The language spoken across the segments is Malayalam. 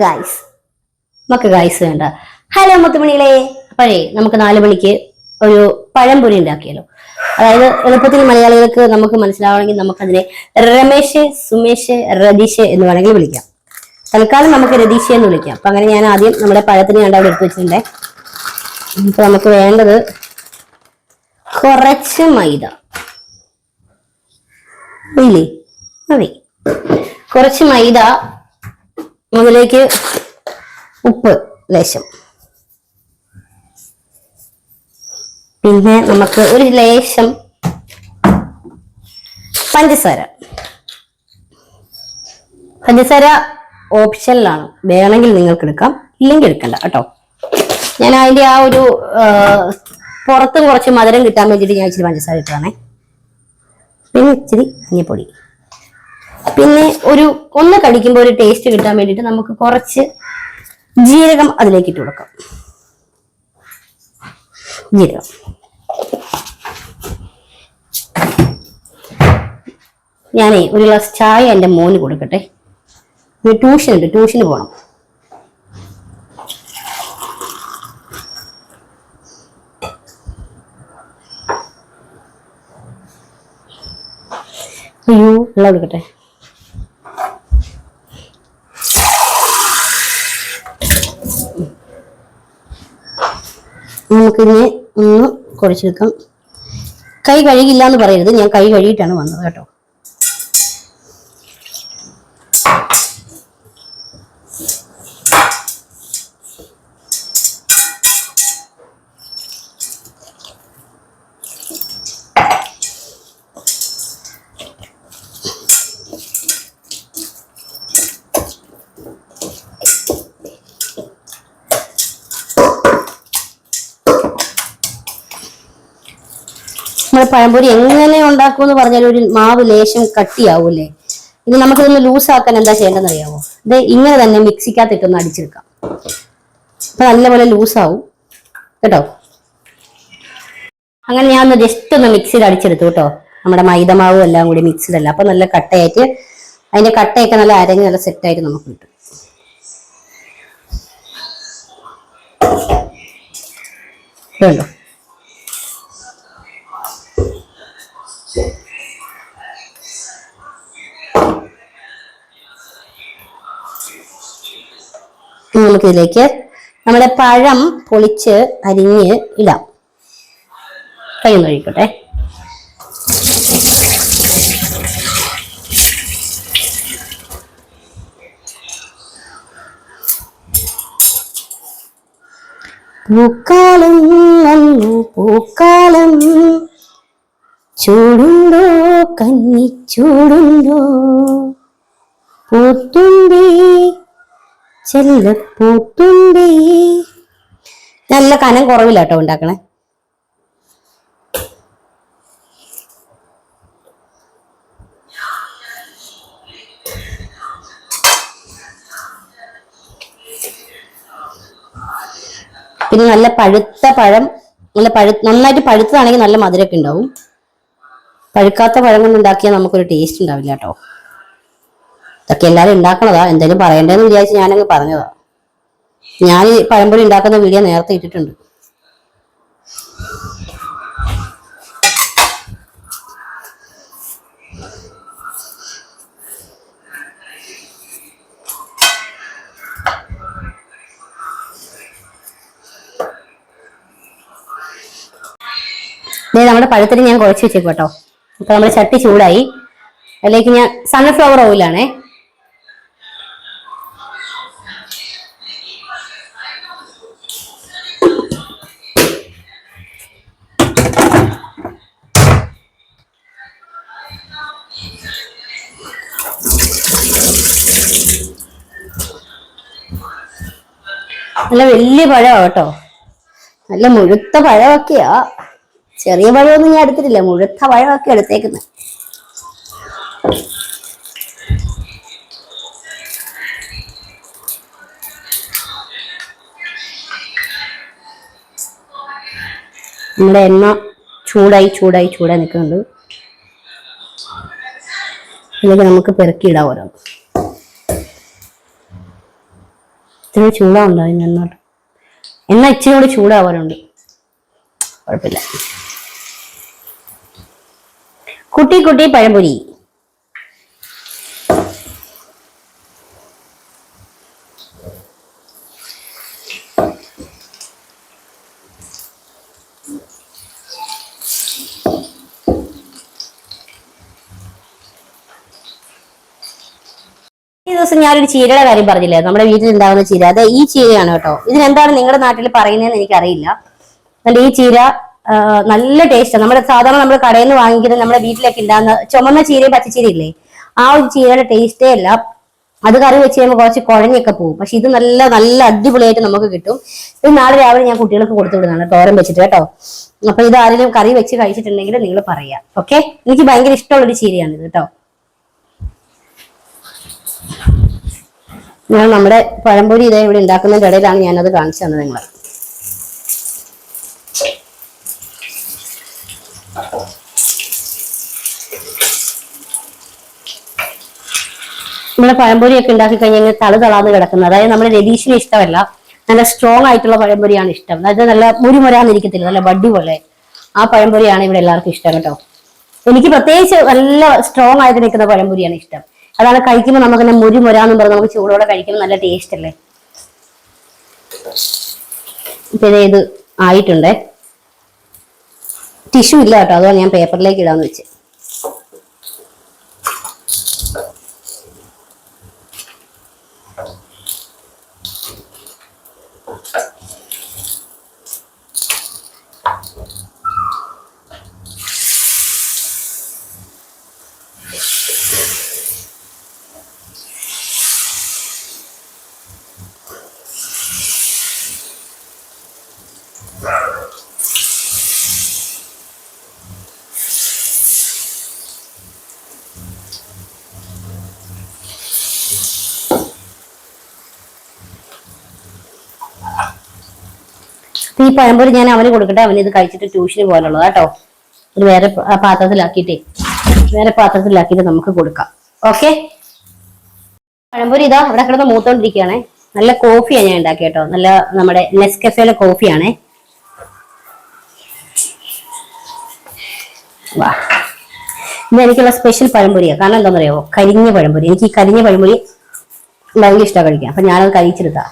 ഗായ്സ് നമുക്ക് ഗായ്സ് വേണ്ട. ഹലോ മുത്തുമണികളെ. അപ്പോഴേ നമുക്ക് 4 മണിക്ക് ഒരു പഴംപൊരി ഉണ്ടാക്കിയല്ലോ. അതായത് എളുപ്പത്തിൽ മലയാളികൾക്ക് നമുക്ക് മനസ്സിലാവണമെങ്കിൽ നമുക്കതിനെ രമേശ്, സുമേഷ്, രതീഷ് എന്ന് വേണമെങ്കിൽ വിളിക്കാം. തൽക്കാലം നമുക്ക് രതീഷ് എന്ന് വിളിക്കാം. അപ്പൊ അങ്ങനെ ഞാൻ ആദ്യം നമ്മുടെ പഴത്തിന് കണ്ട് അവിടെ എടുത്തു വെച്ചിട്ടുണ്ടേ. ഇപ്പൊ നമുക്ക് വേണ്ടത് കുറച്ച് മൈദ ഇല്ലേ, മതി. കുറച്ച് മൈദ, അതിലേക്ക് ഉപ്പ് ലേശം, പിന്നെ നമുക്ക് ഒരു ലേശം പഞ്ചസാര. പഞ്ചസാര ഓപ്ഷനിലാണ്, വേണമെങ്കിൽ നിങ്ങൾക്ക് എടുക്കാം, ഇല്ലെങ്കിൽ എടുക്കണ്ട കേട്ടോ. ഞാൻ അതിന്റെ ആ ഒരു പുറത്തും കുറച്ച് മധുരം കിട്ടാൻ വേണ്ടിയിട്ട് ഞാൻ ഇച്ചിരി പഞ്ചസാര ഇട്ടാണേ. പിന്നെ ഇച്ചിരി മഞ്ഞപ്പൊടി, പിന്നെ ഒന്ന് കടിക്കുമ്പോൾ ഒരു ടേസ്റ്റ് കിട്ടാൻ വേണ്ടിയിട്ട് നമുക്ക് കുറച്ച് ജീരകം അതിലേക്ക് ഇട്ട് കൊടുക്കാം. ജീരകം, ഞാനേ ഒരു ഗ്ലാസ് ചായ എൻ്റെ മോന് കൊടുക്കട്ടെ. ട്യൂഷന് പോകണം. അയ്യോ, വെള്ളം കൊടുക്കട്ടെ. നമുക്കിനി ഒന്ന് കുഴച്ചെടുക്കാം. കൈ കഴുകില്ല എന്ന് പറയരുത്, ഞാൻ കൈ കഴുകിയിട്ടാണ് വന്നത് കേട്ടോ. നമ്മൾ പഴംപൊരി എങ്ങനെ ഉണ്ടാക്കുമെന്ന് പറഞ്ഞാൽ ഒരു മാവ് ലേശം കട്ടിയാവൂല്ലേ. ഇനി നമുക്കിതൊന്ന് ലൂസാക്കാൻ എന്താ ചെയ്യേണ്ടതെന്ന് അറിയാമോ? ഇത് ഇങ്ങനെ തന്നെ മിക്സിക്കകത്തിട്ടൊന്ന് അടിച്ചെടുക്കാം. അപ്പൊ നല്ലപോലെ ലൂസാവും കേട്ടോ. അങ്ങനെ ഞാൻ ഒന്ന് ജസ്റ്റ് ഒന്ന് മിക്സിയിൽ അടിച്ചെടുത്തു കേട്ടോ. നമ്മുടെ മൈദമാവും എല്ലാം കൂടി മിക്സിഡല്ല, അപ്പൊ നല്ല കട്ടയായിട്ട് അതിന്റെ കട്ടയൊക്കെ നല്ല അരഞ്ഞ് നല്ല സെറ്റായിട്ട് നമുക്ക് കിട്ടും. വേണ്ടോ? നമുക്കിതിലേക്ക് നമ്മുടെ പഴം പൊളിച്ച് അരിഞ്ഞ് ഇടാം. കൈയൊന്ന് കഴിക്കട്ടെ. പൂക്കാലം വന്നു പൂക്കാലം, ചൂടുണ്ടോ കന്നി ചൂടുണ്ടോ, പൂത്തുണ്ടേ ചെല്ലപ്പൂത്തുണ്ടേ. നല്ല കനം കുറവില്ല കേട്ടോ ഉണ്ടാക്കണേ. പിന്നെ നല്ല പഴുത്ത പഴം, നന്നായിട്ട് പഴുത്തതാണെങ്കിൽ നല്ല മധുരമൊക്കെ ഉണ്ടാവും. പഴുക്കാത്ത പഴം കൊണ്ട് ഉണ്ടാക്കിയാൽ നമുക്കൊരു ടേസ്റ്റ് ഉണ്ടാവില്ല കേട്ടോ. ഇതൊക്കെ എല്ലാവരും ഉണ്ടാക്കണതാ, എന്തായാലും പറയണ്ടേന്ന് വിചാരിച്ച് ഞാനങ്ങ് പറഞ്ഞതാ. ഞാൻ ഈ പഴംപൊരി ഉണ്ടാക്കുന്ന വീഡിയോ നേരത്തെ ഇട്ടിട്ടുണ്ട്. നമ്മുടെ പഴത്തിന് ഞാൻ കുഴച്ച് വെച്ചേക്കും കേട്ടോ. അപ്പൊ നമ്മുടെ ചട്ടി ചൂടായി, അതിലേക്ക് ഞാൻ സൺഫ്ലവർ ഓയിലാണേ. നല്ല വലിയ പഴമാണ് കേട്ടോ, നല്ല മുഴുത്ത പഴമൊക്കെയാ. ചെറിയ പഴമൊന്നും ഞാൻ എടുത്തിട്ടില്ല, മുഴുത്ത പഴമൊക്കെ എടുത്തേക്കുന്നത്. നമ്മുടെ എണ്ണ ചൂടായി നിൽക്കുന്നുണ്ട്. ഇതിലേക്ക് നമുക്ക് പെറുക്കിയിടാം ഓരോന്ന്. ഇച്ചിരി ചൂടാവുണ്ടോ എന്നോട്ട്? എന്നാ ഇച്ചിരി കൂടി ചൂടാവാനുണ്ട്. കുഴപ്പമില്ല. കുട്ടി കുട്ടി പഴംപൊരി. ഈ ദിവസം ഞാനൊരു ചീരയുടെ കാര്യം പറഞ്ഞില്ലേ, നമ്മുടെ വീട്ടിൽ ഉണ്ടാകുന്ന ചീര. അത് ഈ ചീരയാണ് കേട്ടോ. ഇതിനെന്താണ് നിങ്ങളുടെ നാട്ടിൽ പറയുന്നതെന്ന് എനിക്കറിയില്ല. നല്ല ഈ ചീര നല്ല ടേസ്റ്റ്. നമ്മുടെ സാധാരണ നമ്മൾ കടയിൽ നിന്ന് വാങ്ങിക്കുന്ന നമ്മുടെ വീട്ടിലൊക്കെ ഉണ്ടാകുന്ന ചുമന്ന ചീരയും പച്ചച്ചീര ഇല്ലേ, ആ ഒരു ചീരയുടെ ടേസ്റ്റേ അല്ല. അത് കറി വെച്ച് കഴിയുമ്പോൾ കുറച്ച് കുഴഞ്ഞൊക്കെ പോകും. പക്ഷെ ഇത് നല്ല നല്ല അടിപൊളിയായിട്ട് നമുക്ക് കിട്ടും. ഇത് നാളെ രാവിലെ ഞാൻ കുട്ടികൾക്ക് കൊടുത്തു വിടുന്നതാണ്, തോരൻ വെച്ചിട്ട് കേട്ടോ. അപ്പൊ ഇത് ആരെങ്കിലും കറി വെച്ച് കഴിച്ചിട്ടുണ്ടെങ്കിൽ നിങ്ങൾ പറയാം. ഓക്കെ, എനിക്ക് ഭയങ്കര ഇഷ്ടമുള്ളൊരു ചീരയാണ് ഇത് കേട്ടോ. ഞാൻ നമ്മുടെ പഴംപൊരി ഇതേ ഇവിടെ ഉണ്ടാക്കുന്നതിന്റെ ഇടയിലാണ് ഞാനത് കാണിച്ചു തന്നത് നിങ്ങളെ. നമ്മുടെ പഴംപൊരിയൊക്കെ ഉണ്ടാക്കി കഴിഞ്ഞാൽ തളാന്ന് കിടക്കുന്നത്. അതായത് നമ്മുടെ രതീഷിന് ഇഷ്ടമല്ല, നല്ല സ്ട്രോങ് ആയിട്ടുള്ള പഴംപൊരിയാണ് ഇഷ്ടം. അതായത് നല്ല മുരിമുരാന്നിരിക്കത്തില്ല, നല്ല വടി പോലെ ആ പഴംപൊരിയാണ് ഇവിടെ എല്ലാവർക്കും ഇഷ്ടം കേട്ടോ. എനിക്ക് പ്രത്യേകിച്ച് നല്ല സ്ട്രോങ് ആയിട്ട് നിൽക്കുന്ന പഴംപൊരിയാണ് ഇഷ്ടം. അതാണ് കഴിക്കുമ്പോൾ നമുക്ക് തന്നെ മുരിമുരാന്നും പറഞ്ഞ് നമുക്ക് ചൂടോടെ കഴിക്കുമ്പോൾ നല്ല ടേസ്റ്റ് അല്ലേ. പിന്നെ ഇത് ആയിട്ടുണ്ടേ, ടിഷ്യൂ ഇല്ല കേട്ടോ, അതുകൊണ്ട് ഞാൻ പേപ്പറിലേക്ക് ഇടാന്ന് വെച്ച്. ഈ പഴംപൊരി ഞാൻ അവന് കൊടുക്കട്ടെ, അവന് ഇത് കഴിച്ചിട്ട് ട്യൂഷന് പോലുള്ളത് കേട്ടോ. ഒരു വേറെ പാത്രത്തിലാക്കിയിട്ട് നമുക്ക് കൊടുക്കാം. ഓക്കെ, പഴംപൊരി ഇതാ അവിടെ കിടന്ന് മൂത്തോണ്ടിരിക്കുകയാണേ. നല്ല കോഫിയാണ് ഞാൻ ഉണ്ടാക്കി കേട്ടോ, നല്ല നമ്മുടെ നെസ്കഫേയിലെ കോഫിയാണേ. വാ, ഇത് എനിക്കുള്ള സ്പെഷ്യൽ പഴംപൊരിയാണ്. കാരണം എന്താണെന്ന് അറിയാമോ, കരിഞ്ഞ പഴംപൊരി. എനിക്ക് ഈ കരിഞ്ഞ പഴംപൊരി ഭയങ്കര ഇഷ്ടമാണ് കഴിക്കാൻ. അപ്പൊ ഞാനത് കഴിച്ചെടുത്താ.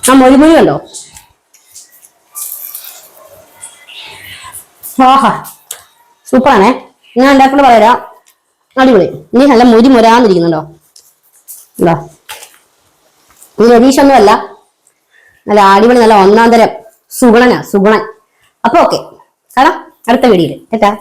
ആ മൊഴിമൊഴി കണ്ടോ, ആഹാ സൂപ്പറാണേ. ഞാൻ ഉണ്ടാക്കൊണ്ട് പറയാം, അടിപൊളി. ഇനി നല്ല മുരാന്നിരിക്കുന്നുണ്ടോ ഉണ്ടോ? ഇത് രതീഷൊന്നും അല്ല, നല്ല അടിപൊളി, നല്ല ഒന്നാം തരം സുഗുണൻ. അപ്പൊ ഓക്കെ, കാണാം അടുത്ത വീഡിയോയില്. കേട്ടാ.